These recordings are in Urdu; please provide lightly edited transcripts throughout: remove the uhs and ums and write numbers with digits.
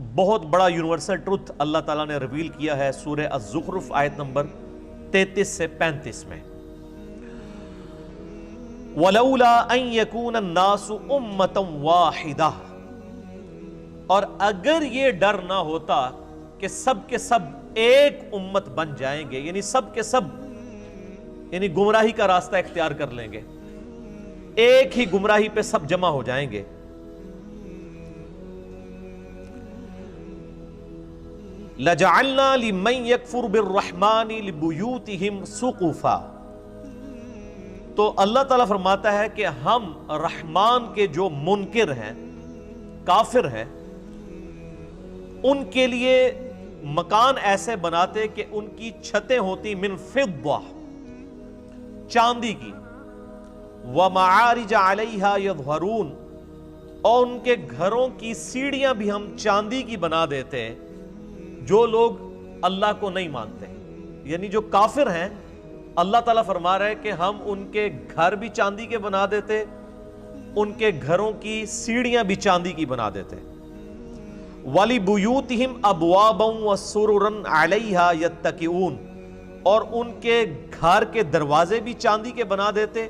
بہت بڑا یونیورسل ٹروتھ اللہ تعالیٰ نے ریویل کیا ہے سورہ الزخرف آیت نمبر 33 سے 35 میں، وَلَوْلَا أَن يَكُونَ النَّاسُ أُمَّةً وَاحِدَةً، اور اگر یہ ڈر نہ ہوتا کہ سب کے سب ایک امت بن جائیں گے، یعنی سب کے سب یعنی گمراہی کا راستہ اختیار کر لیں گے، ایک ہی گمراہی پہ سب جمع ہو جائیں گے، لَجَعَلْنَا لِمَنْ يَكْفُرُ بِالرَّحْمَنِ لِبُيُوتِهِمْ سُقُفًا، تو اللہ تعالیٰ فرماتا ہے کہ ہم رحمان کے جو منکر ہیں، کافر ہیں، ان کے لیے مکان ایسے بناتے کہ ان کی چھتیں ہوتی من فضہ، چاندی کی، وَمَعَارِجَ عَلَيْهَا يَظْهَرُونَ، اور ان کے گھروں کی سیڑھیاں بھی ہم چاندی کی بنا دیتے ہیں، جو لوگ اللہ کو نہیں مانتے، یعنی جو کافر ہیں، اللہ تعالیٰ فرما رہا ہے کہ ہم ان کے گھر بھی چاندی کے بنا دیتے، ان کے گھروں کی سیڑھیاں بھی چاندی کی بنا دیتے، وَلِبُيُوتِهِمْ أَبْوَابًا وَسُرُرًا عَلَيْهَا يَتَّكِئُونَ، اور ان کے گھر کے دروازے بھی چاندی کے بنا دیتے،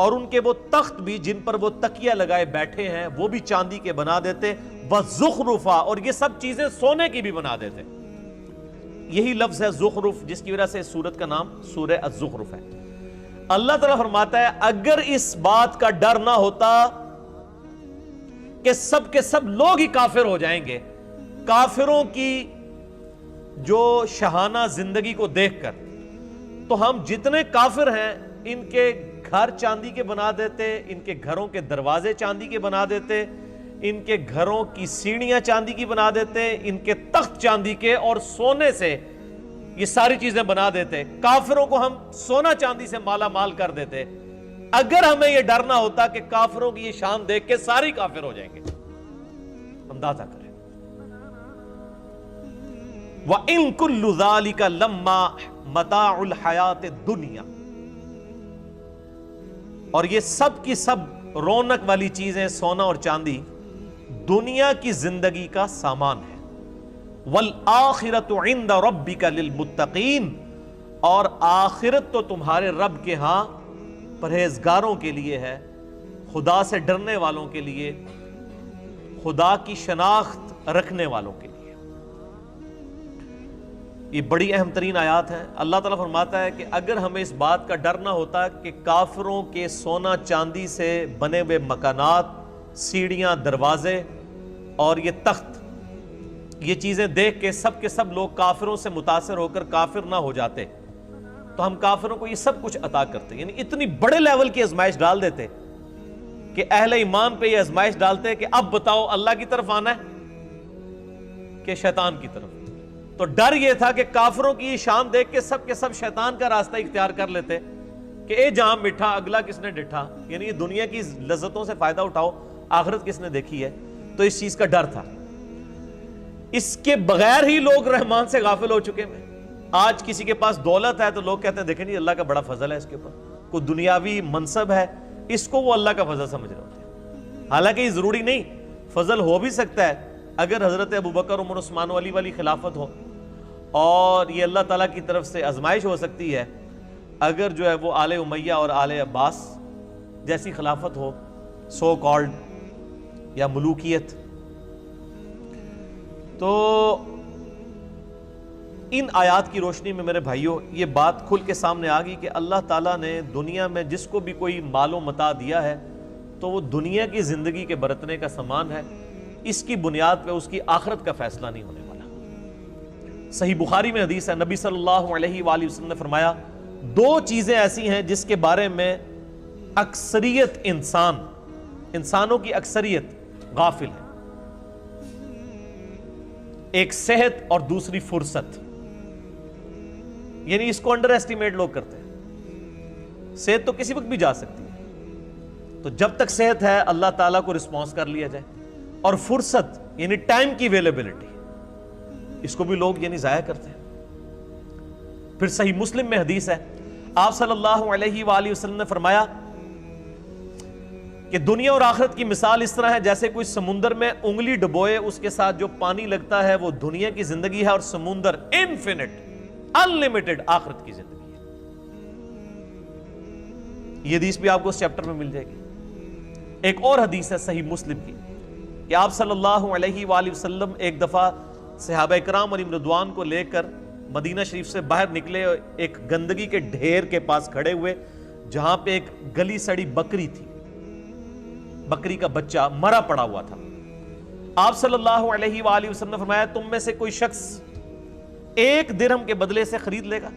اور ان کے وہ تخت بھی جن پر وہ تکیہ لگائے بیٹھے ہیں وہ بھی چاندی کے بنا دیتے، وَزُخْرُفًا، اور یہ سب چیزیں سونے کی بھی بنا دیتے۔ یہی لفظ ہے زخرف، جس کی وجہ سے اس سورت کا نام سورہ الزخرف ہے۔ اللہ تعالیٰ فرماتا ہے اگر اس بات کا ڈر نہ ہوتا کہ سب کے سب لوگ ہی کافر ہو جائیں گے، کافروں کی جو شہانہ زندگی کو دیکھ کر، تو ہم جتنے کافر ہیں ان کے گھر چاندی کے بنا دیتے، ان کے گھروں کے دروازے چاندی کے بنا دیتے، ان کے گھروں کی سیڑھیاں چاندی کی بنا دیتے، ان کے تخت چاندی کے اور سونے سے یہ ساری چیزیں بنا دیتے، کافروں کو ہم سونا چاندی سے مالا مال کر دیتے، اگر ہمیں یہ ڈر نہ ہوتا کہ کافروں کی یہ شان دیکھ کے ساری کافر ہو جائیں گے۔ اندازہ کریں، وَإِن كُلُّ ذَلِكَ لَمَّا مَتَاعُ الْحَيَاةِ الدُّنْيَا، اور یہ سب کی سب رونق والی چیزیں، سونا اور چاندی، دنیا کی زندگی کا سامان ہے، وَالْآخِرَةُ عِنْدَ رَبِّكَ لِلْمُتَّقِينَ، اور آخرت تو تمہارے رب کے ہاں پرہیزگاروں کے لیے ہے، خدا سے ڈرنے والوں کے لیے، خدا کی شناخت رکھنے والوں کے لیے۔ یہ بڑی اہم ترین آیات ہے۔ اللہ تعالیٰ فرماتا ہے کہ اگر ہمیں اس بات کا ڈر نہ ہوتا کہ کافروں کے سونا چاندی سے بنے ہوئے مکانات، سیڑھیاں، دروازے اور یہ تخت، یہ چیزیں دیکھ کے سب لوگ کافروں سے متاثر ہو کر کافر نہ ہو جاتے، تو ہم کافروں کو یہ سب کچھ عطا کرتے، یعنی اتنی بڑے لیول کی آزمائش ڈال دیتے کہ اہل ایمان پہ یہ آزمائش ڈالتے کہ اب بتاؤ اللہ کی طرف آنا ہے کہ شیطان کی طرف۔ تو ڈر یہ تھا کہ کافروں کی شان دیکھ کے سب شیطان کا راستہ اختیار کر لیتے کہ اے جہاں میٹھا اگلا کس نے ڈٹھا، یعنی یہ دنیا کی لذتوں سے فائدہ اٹھاؤ، آخرت کس نے دیکھی ہے۔ تو اس چیز کا ڈر تھا، اس کے بغیر ہی لوگ رحمان سے غافل ہو چکے ہیں۔ آج کسی کے پاس دولت ہے تو لوگ کہتے ہیں دیکھیں جی اللہ کا بڑا فضل ہے اس کے اوپر، کوئی دنیاوی منصب ہے، اس کو وہ اللہ کا فضل سمجھ رہے ہوتے ہیں، حالانکہ یہ ضروری نہیں، فضل ہو بھی سکتا ہے اگر حضرت ابوبکر، عمر، عثمان و علی والی خلافت ہو، اور یہ اللہ تعالیٰ کی طرف سے آزمائش ہو سکتی ہے اگر جو ہے وہ آل امیہ اور آل عباس جیسی خلافت ہو، سو کالڈ، یا ملوکیت۔ تو ان آیات کی روشنی میں میرے بھائیوں یہ بات کھل کے سامنے آ گئی کہ اللہ تعالیٰ نے دنیا میں جس کو بھی کوئی مال و متاع دیا ہے تو وہ دنیا کی زندگی کے برتنے کا سامان ہے، اس کی بنیاد پہ اس کی آخرت کا فیصلہ نہیں ہونے والا۔ صحیح بخاری میں حدیث ہے، نبی صلی اللہ علیہ وآلہ وسلم نے فرمایا دو چیزیں ایسی ہیں جس کے بارے میں اکثریت انسانوں کی اکثریت غافل ہے، ایک صحت اور دوسری فرصت، یعنی اس کو انڈر ایسٹیمیٹ لوگ کرتے ہیں۔ صحت تو کسی وقت بھی جا سکتی ہے، تو جب تک صحت ہے اللہ تعالیٰ کو رسپانس کر لیا جائے، اور فرصت یعنی ٹائم کی اویلیبلٹی، اس کو بھی لوگ یعنی ضائع کرتے ہیں۔ پھر صحیح مسلم میں حدیث ہے، آپ صلی اللہ علیہ وآلہ وسلم نے فرمایا کہ دنیا اور آخرت کی مثال اس طرح ہے جیسے کوئی سمندر میں انگلی ڈبوئے، اس کے ساتھ جو پانی لگتا ہے وہ دنیا کی زندگی ہے، اور سمندر انفینٹ انلمیٹڈ آخرت کی زندگی ہے۔ یہ حدیث بھی آپ کو اس چیپٹر میں مل جائے گی۔ ایک اور حدیث ہے صحیح مسلم کی کہ آپ صلی اللہ علیہ وآلہ وسلم ایک دفعہ صحابہ اکرام علیہم رضوان کو لے کر مدینہ شریف سے باہر نکلے، ایک گندگی کے ڈھیر کے پاس کھڑے ہوئے جہاں پہ ایک گلی سڑی بکری تھی، بکری کا بچہ مرا پڑا ہوا تھا۔ آپ صلی اللہ علیہ وآلہ وسلم نے فرمایا تم میں سے کوئی شخص 1 درہم کے بدلے سے خرید لے گا؟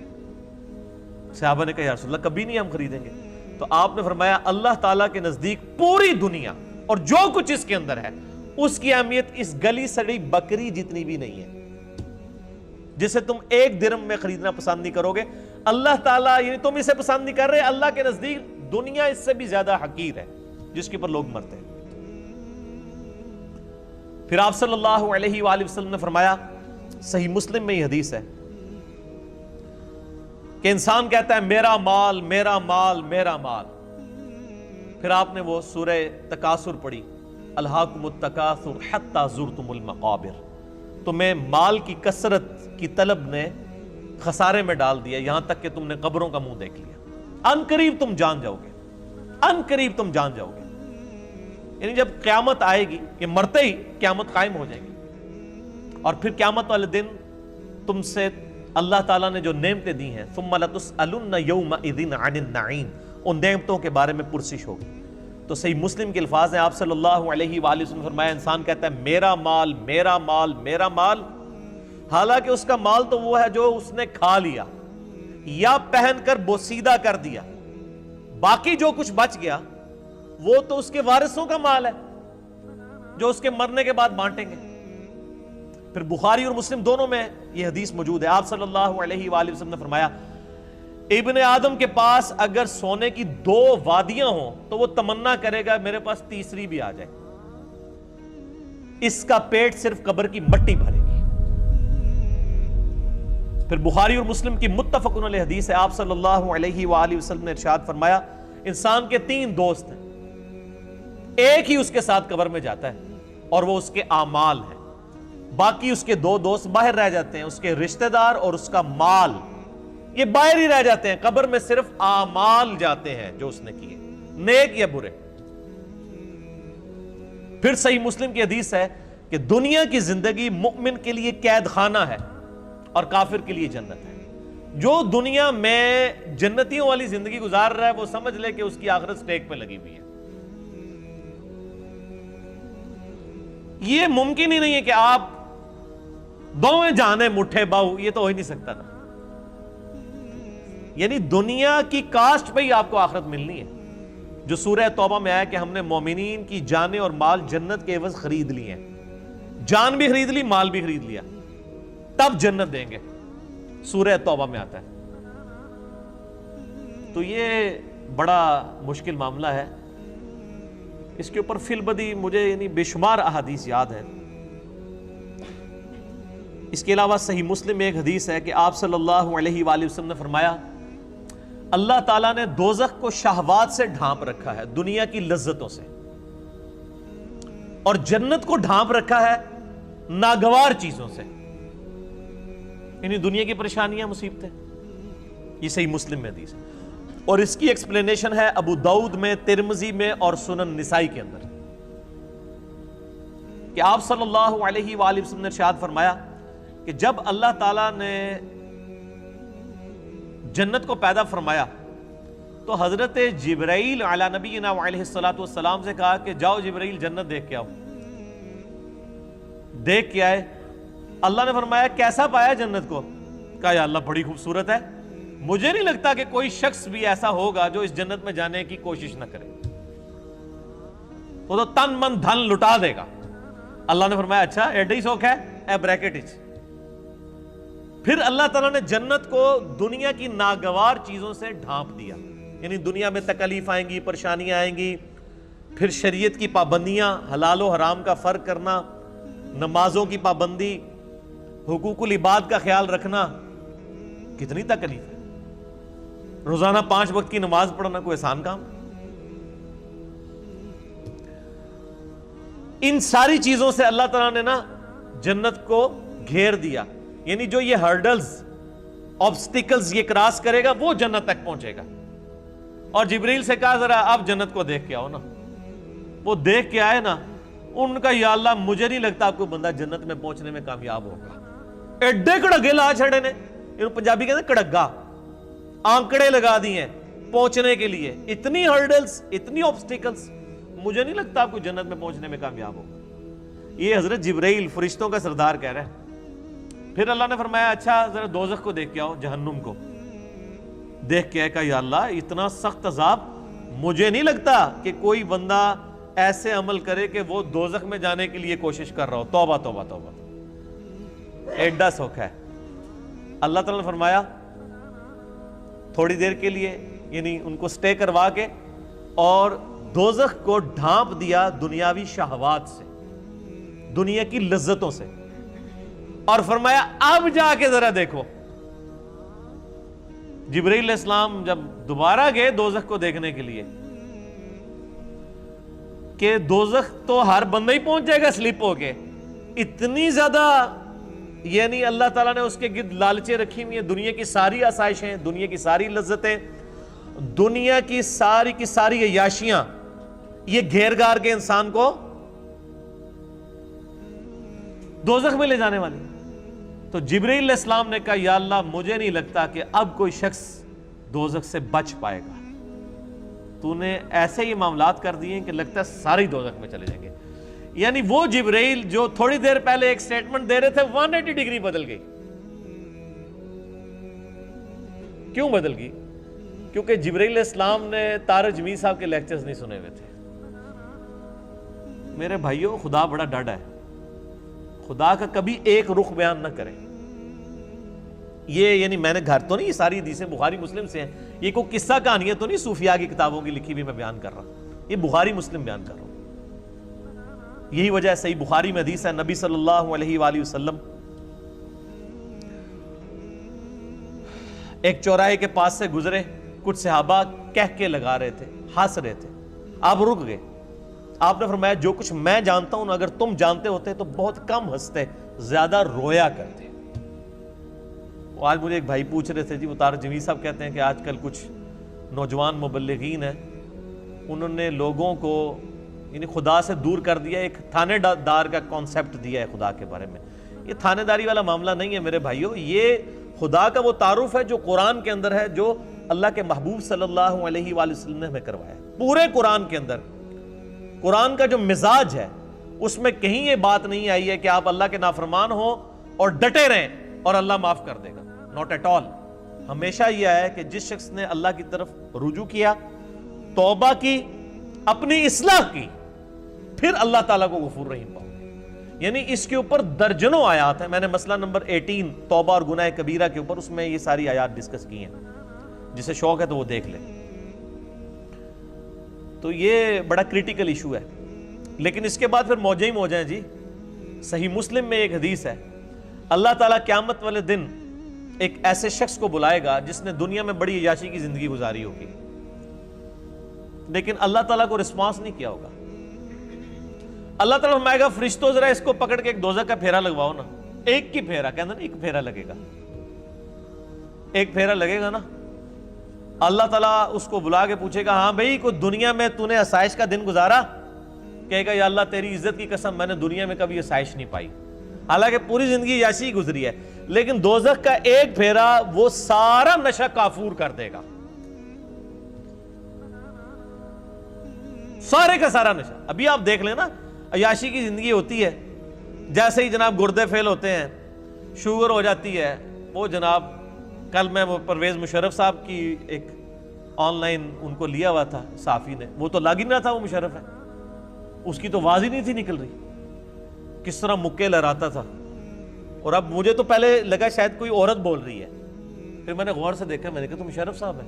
صحابہ نے کہا یا رسول اللہ کبھی نہیں ہم خریدیں گے۔ تو آپ نے فرمایا اللہ تعالیٰ کے نزدیک پوری دنیا اور جو کچھ اس کے اندر ہے اس کی اہمیت اس گلی سڑی بکری جتنی بھی نہیں ہے، جسے تم 1 درہم میں خریدنا پسند نہیں کرو گے۔ اللہ تعالیٰ، یعنی تم اسے پسند نہیں کر رہے، اللہ کے نزدیک دنیا اس سے بھی زیادہ حقیر ہے جس کے اوپر لوگ مرتے ہیں۔ پھر آپ صلی اللہ علیہ وآلہ وسلم نے فرمایا، صحیح مسلم میں یہ حدیث ہے کہ انسان کہتا ہے میرا مال میرا مال میرا مال، پھر آپ نے وہ سورہ تکاثر پڑھی، الہاکم التکاثر حتی زرتم المقابر، تمہیں مال کی کثرت کی طلب نے خسارے میں ڈال دیا یہاں تک کہ تم نے قبروں کا منہ دیکھ لیا، ان قریب تم جان جاؤ گے، ان قریب تم جان جاؤ گے۔ یعنی جب قیامت آئے گی، یہ مرتے ہی قیامت قائم ہو جائے گی، اور پھر قیامت والے دن تم سے اللہ تعالیٰ نے جو نعمتیں دی ہیں ثم لتسألن یومئذ عن النعیم، ان نعمتوں کے بارے میں پرسش ہوگی۔ تو صحیح مسلم کے الفاظ ہیں، آپ صلی اللہ علیہ وآلہ وسلم فرمایا انسان کہتا ہے میرا مال میرا مال میرا مال، حالانکہ اس کا مال تو وہ ہے جو اس نے کھا لیا یا پہن کر بوسیدہ کر دیا، باقی جو کچھ بچ گیا وہ تو اس کے وارثوں کا مال ہے جو اس کے مرنے کے بعد بانٹیں گے۔ پھر بخاری اور مسلم دونوں میں یہ حدیث موجود ہے، آپ صلی اللہ علیہ وآلہ وسلم نے فرمایا ابن آدم کے پاس اگر سونے کی 2 وادیاں ہوں تو وہ تمنا کرے گا میرے پاس تیسری بھی آ جائے، اس کا پیٹ صرف قبر کی مٹی بھرے گی۔ پھر بخاری اور مسلم کی متفقن علیہ حدیث ہے، آپ صلی اللہ علیہ وآلہ وسلم نے ارشاد فرمایا انسان کے 3 دوست ہیں، ایک ہی اس کے ساتھ قبر میں جاتا ہے اور وہ اس کے اعمال ہیں، باقی اس کے 2 دوست باہر رہ جاتے ہیں، اس کے رشتہ دار اور اس کا مال، یہ باہر ہی رہ جاتے ہیں، قبر میں صرف اعمال جاتے ہیں جو اس نے کیے، نیک یا برے۔ پھر صحیح مسلم کی حدیث ہے کہ دنیا کی زندگی مومن کے لیے قید خانہ ہے اور کافر کے لیے جنت ہے۔ جو دنیا میں جنتیوں والی زندگی گزار رہا ہے وہ سمجھ لے کہ اس کی آخرت سٹیک پہ لگی ہوئی ہے۔ یہ ممکن ہی نہیں ہے کہ آپ دونوں جانے مٹھے باؤ، یہ تو ہو ہی نہیں سکتا تھا۔ یعنی دنیا کی کاسٹ پہ ہی آپ کو آخرت ملنی ہے، جو سورہ توبہ میں آیا کہ ہم نے مومنین کی جانیں اور مال جنت کے عوض خرید لیے ہیں، جان بھی خرید لی مال بھی خرید لیا، تب جنت دیں گے، سورہ توبہ میں آتا ہے۔ تو یہ بڑا مشکل معاملہ ہے، اس کے اوپر فی البدی مجھے یعنی بے شمار احادیث یاد ہیں۔ اس کے علاوہ صحیح مسلم میں ایک حدیث ہے کہ آپ صلی اللہ علیہ وآلہ وسلم نے فرمایا اللہ تعالیٰ نے دوزخ کو شہوات سے ڈھانپ رکھا ہے، دنیا کی لذتوں سے، اور جنت کو ڈھانپ رکھا ہے ناگوار چیزوں سے، یعنی دنیا کی پریشانیاں مصیبتیں۔ یہ صحیح مسلم میں حدیث ہے، اور اس کی ایکسپلینیشن ہے ابو داؤد میں، ترمذی میں اور سنن نسائی کے اندر، کہ آپ صلی اللہ علیہ وآلہ وسلم نے ارشاد فرمایا کہ جب اللہ تعالیٰ نے جنت کو پیدا فرمایا تو حضرت جبرائیل علی نبینا علیہ السلام سے کہا کہ جاؤ جبرائیل جنت دیکھ کے آؤ۔ دیکھ کے آئے، اللہ نے فرمایا کیسا پایا جنت کو؟ کہا یا اللہ بڑی خوبصورت ہے، مجھے نہیں لگتا کہ کوئی شخص بھی ایسا ہوگا جو اس جنت میں جانے کی کوشش نہ کرے، وہ تو تن من دھن لٹا دے گا۔ اللہ نے فرمایا اچھا ایڈا ہی سوکھ ہے، اے بریکٹ اچ۔ پھر اللہ تعالیٰ نے جنت کو دنیا کی ناگوار چیزوں سے ڈھانپ دیا، یعنی دنیا میں تکلیف آئیں گی، پریشانیاں آئیں گی، پھر شریعت کی پابندیاں، حلال و حرام کا فرق کرنا، نمازوں کی پابندی، حقوق العباد کا خیال رکھنا، کتنی تکلیف ہے۔ روزانہ 5 وقت کی نماز پڑھنا کوئی آسان کام؟ ان ساری چیزوں سے اللہ تعالیٰ نے نا جنت کو گھیر دیا. یعنی جو یہ ہرڈلز، آبسٹیکلز یہ کراس کرے گا وہ جنت تک پہنچے گا. اور جبریل سے کہا ذرا آپ جنت کو دیکھ کے آؤ نا. وہ دیکھ کے آئے نا, ان کا یا اللہ مجھے نہیں لگتا آپ کو بندہ جنت میں پہنچنے میں کامیاب ہوگا. ایڈے کڑگے لا چھڑے نے, پنجابی کہتے ہیں کڑگا, آنکڑے لگا دیے پہنچنے کے لیے. اتنی ہرڈلز, اتنی آبسٹیکلز, مجھے نہیں لگتا آپ کو جنت میں پہنچنے میں کامیاب ہوگا. یہ حضرت جبرائیل فرشتوں کا سردار کہہ رہا ہے. پھر اللہ نے فرمایا اچھا ذرا دوزخ کو دیکھ کے آؤ, جہنم کو دیکھ کے آئے. کہا یا اللہ اتنا سخت عذاب, مجھے نہیں لگتا کہ کوئی بندہ ایسے عمل کرے کہ وہ دوزخ میں جانے کے لیے کوشش کر رہا ہو. توبہ توبہ توبہ, ایڈا سوکھا ہے. اللہ تعالیٰ نے فرمایا تھوڑی دیر کے لیے, یعنی ان کو سٹے کروا کے, اور دوزخ کو ڈھانپ دیا دنیاوی شہوات سے, دنیا کی لذتوں سے, اور فرمایا اب جا کے ذرا دیکھو. جبرائیل علیہ السلام جب دوبارہ گئے دوزخ کو دیکھنے کے لیے, کہ دوزخ تو ہر بندہ ہی پہنچ جائے گا سلپ ہو کے, اتنی زیادہ یعنی اللہ تعالیٰ نے اس کے گرد لالچیں رکھی ہوئی ہیں. دنیا کی ساری آسائشیں, دنیا کی ساری لذتیں, دنیا کی ساری عیاشیاں یہ گھیر گار کے انسان کو دوزخ میں لے جانے والی. تو جبرائیل علیہ السلام نے کہا یا اللہ مجھے نہیں لگتا کہ اب کوئی شخص دوزخ سے بچ پائے گا. تو نے ایسے ہی معاملات کر دیے کہ لگتا ہے سارے دوزخ میں چلے جائیں گے. یعنی وہ جبرائیل جو تھوڑی دیر پہلے ایک سٹیٹمنٹ دے رہے تھے 180 ڈگری بدل گئی. کیوں بدل گئی؟ کیونکہ جبرائیل علیہ السلام نے طارق جمیل صاحب کے لیکچرز نہیں سنے ہوئے تھے. میرے بھائیوں, خدا بڑا ڈاڈا ہے, خدا کا کبھی ایک رخ بیان نہ کرے. یہ یعنی میں نے گھر تو نہیں, یہ ساری حدیثیں بخاری مسلم سے ہیں, یہ کوئی قصہ کہانی ہے تو نہیں صوفیاء کی کتابوں کی لکھی بھی میں بیان کر رہا ہوں, یہ بخاری مسلم بیان کر رہا ہوں. یہی وجہ ہے صحیح بخاری میں حدیث ہے, نبی صلی اللہ علیہ وآلہ وسلم ایک چوراہے کے پاس سے گزرے, کچھ صحابہ کہہ کے لگا رہے تھے, ہنس رہے تھے. آپ رک گئے, آپ نے فرمایا جو کچھ میں جانتا ہوں اگر تم جانتے ہوتے تو بہت کم ہنستے, زیادہ رویا کرتے. آج مجھے ایک بھائی پوچھ رہے تھے جی, وہ طارق جمیل صاحب کہتے ہیں کہ آج کل کچھ نوجوان مبلغین ہیں, انہوں نے لوگوں کو یعنی خدا سے دور کر دیا, ایک تھانے دار کا کانسیپٹ دیا ہے خدا کے بارے میں. یہ تھانے داری والا معاملہ نہیں ہے میرے بھائیوں, یہ خدا کا وہ تعارف ہے جو قرآن کے اندر ہے, جو اللہ کے محبوب صلی اللہ علیہ وآلہ وسلم نے ہمیں کروایا. پورے قرآن کے اندر قرآن کا جو مزاج ہے اس میں کہیں یہ بات نہیں آئی ہے کہ آپ اللہ کے نافرمان ہو اور ڈٹے رہیں اور اللہ معاف کر دے گا. Not at all. ہمیشہ یہ ہے کہ جس شخص نے اللہ کی طرف رجوع کیا, توبہ کی, اپنی اصلاح کی, پھر اللہ تعالیٰ کو غفور رحیم پاؤ گے. یعنی اس کے اوپر درجنوں آیات ہیں. میں نے مسئلہ نمبر 18 توبہ اور گناہ کبیرہ کے اوپر, اس میں یہ ساری آیات ڈسکس کی ہیں, جسے شوق ہے تو وہ دیکھ لیں. تو یہ بڑا کریٹیکل ایشو ہے. لیکن اس کے بعد پھر موجیں ہی موجیں ہیں جی. صحیح مسلم میں ایک حدیث ہے, اللہ تعالیٰ قیامت والے دن ایک ایسے شخص کو بلائے گا جس نے دنیا میں بڑی عیاشی کی زندگی گزاری ہوگی, لیکن اللہ تعالیٰ کو رسپانس نہیں کیا ہوگا. اللہ تعالیٰ فرمائے گا فرشتوں ذرا اس کو پکڑ کے ایک دوزخ کا پھیرا لگواؤ نا. ایک کی پھیرا, کہنا نا ایک پھیرا لگے گا, ایک پھیرا لگے گا نا. اللہ تعالیٰ اس کو بلا کے پوچھے گا ہاں بھائی کوئی دنیا میں تو نے آسائش کا دن گزارا؟ کہے گا یا اللہ تیری عزت کی قسم میں نے دنیا میں کبھی آسائش نہیں پائی. حالانکہ پوری زندگی عیاشی گزری ہے, لیکن دوزخ کا ایک پھیرا وہ سارا نشہ کافور کر دے گا, سارے کا سارا نشہ. ابھی آپ دیکھ لیں نا, عیاشی کی زندگی ہوتی ہے, جیسے ہی جناب گردے فیل ہوتے ہیں, شوگر ہو جاتی ہے, وہ جناب کل میں وہ پرویز مشرف صاحب کی ایک آن لائن ان کو لیا ہوا تھا صحافی نے, وہ تو لگ ہی نہ تھا, وہ مشرف ہے, اس کی تو آواز ہی نہیں تھی نکل رہی, کس طرح مکے لہراتا تھا. اور اب مجھے تو پہلے لگا شاید کوئی عورت بول رہی ہے, پھر میں نے غور سے دیکھا, میں نے کہا تو مشرف صاحب ہے,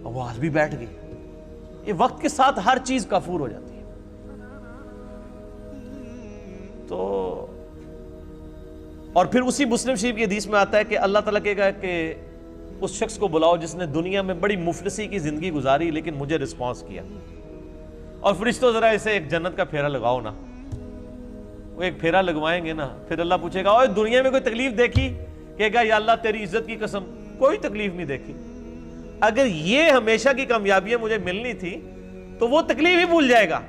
آواز بھی بیٹھ گئی. یہ وقت کے ساتھ ہر چیز کافور ہو جاتی ہے. تو اور پھر اسی مسلم شریف کی حدیث میں آتا ہے کہ اللہ تعالیٰ کہے گا کہ اس شخص کو بلاؤ جس نے دنیا میں بڑی مفلسی کی زندگی گزاری لیکن مجھے رسپانس کیا, اور فرشتوں ذرا اسے ایک جنت کا پھیرا لگاؤ نا. وہ ایک پھیرا لگوائیں گے نا، پھر اللہ پوچھے گا اوے دنیا میں کوئی تکلیف دیکھی؟ کہے گا یا اللہ تیری عزت کی قسم کوئی تکلیف نہیں دیکھی۔ اگر یہ ہمیشہ کی کامیابیاں مجھے ملنی تھی تو وہ تکلیف ہی بھول جائے گا۔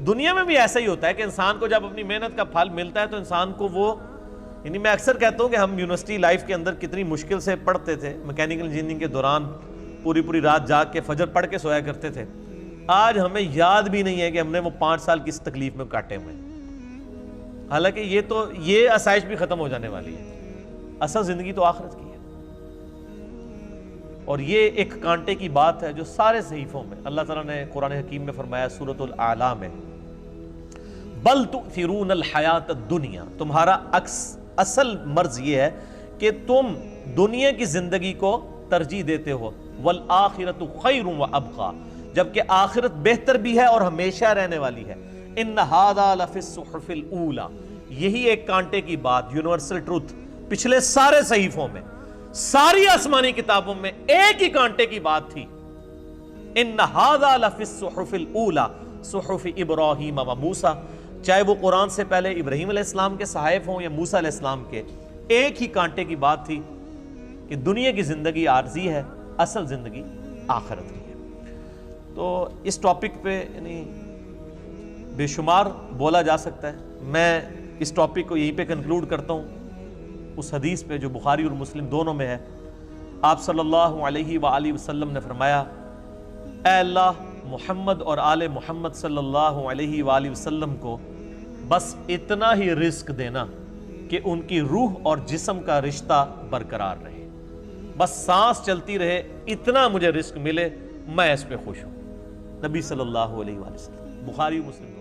دنیا میں بھی ایسا ہی ہوتا ہے کہ انسان کو جب اپنی محنت کا پھل ملتا ہے تو انسان کو وہ، یعنی میں اکثر کہتا ہوں کہ ہم یونیورسٹی لائف کے اندر کتنی مشکل سے پڑھتے تھے، میکینیکل انجینئرنگ کے دوران پوری رات جاگ کے فجر پڑھ کے سویا کرتے تھے، آج ہمیں یاد بھی نہیں ہے کہ ہم نے وہ 5 سال کس تکلیف میں کاٹے ہوئے ہیں۔ حالانکہ یہ آسائش بھی ختم ہو جانے والی ہے، اصل زندگی تو آخرت کی ہے۔ اور یہ ایک کانٹے کی بات ہے جو سارے صحیفوں میں اللہ تعالیٰ نے قرآن حکیم میں فرمایا سورۃ الاعلیٰ میں، بل تؤثرون الحیات الدنیا، تمہارا اصل مرض یہ ہے کہ تم دنیا کی زندگی کو ترجیح دیتے ہو، والآخرۃ خیر وابقیٰ، جبکہ آخرت بہتر بھی ہے اور ہمیشہ رہنے والی ہے۔ ان ھذا لفی الصحف الاولی، یہی ایک کانٹے کی بات، یونیورسل ٹروتھ، پچھلے سارے صحیفوں میں، ساری آسمانی کتابوں میں ایک ہی کانٹے کی بات تھی، ان ھذا لفی الصحف الاولی صحف ابراہیم و موسیٰ، چاہے وہ قرآن سے پہلے ابراہیم علیہ السلام کے صحائف ہوں یا موسیٰ علیہ السلام کے، ایک ہی کانٹے کی بات تھی کہ دنیا کی زندگی عارضی ہے، اصل زندگی آخرت کی ہے۔ تو اس ٹاپک پہ یعنی بے شمار بولا جا سکتا ہے، میں اس ٹاپک کو یہیں پہ کنکلوڈ کرتا ہوں اس حدیث پہ جو بخاری اور مسلم دونوں میں ہے۔ آپ صلی اللہ علیہ وآلہ وسلم نے فرمایا، اے اللہ محمد اور آل محمد صلی اللہ علیہ وآلہ وسلم کو بس اتنا ہی رزق دینا کہ ان کی روح اور جسم کا رشتہ برقرار رہے، بس سانس چلتی رہے، اتنا مجھے رزق ملے، میں اس پہ خوش ہوں۔ نبی صلی اللہ علیہ وآلہ وسلم، بخاری مسلم۔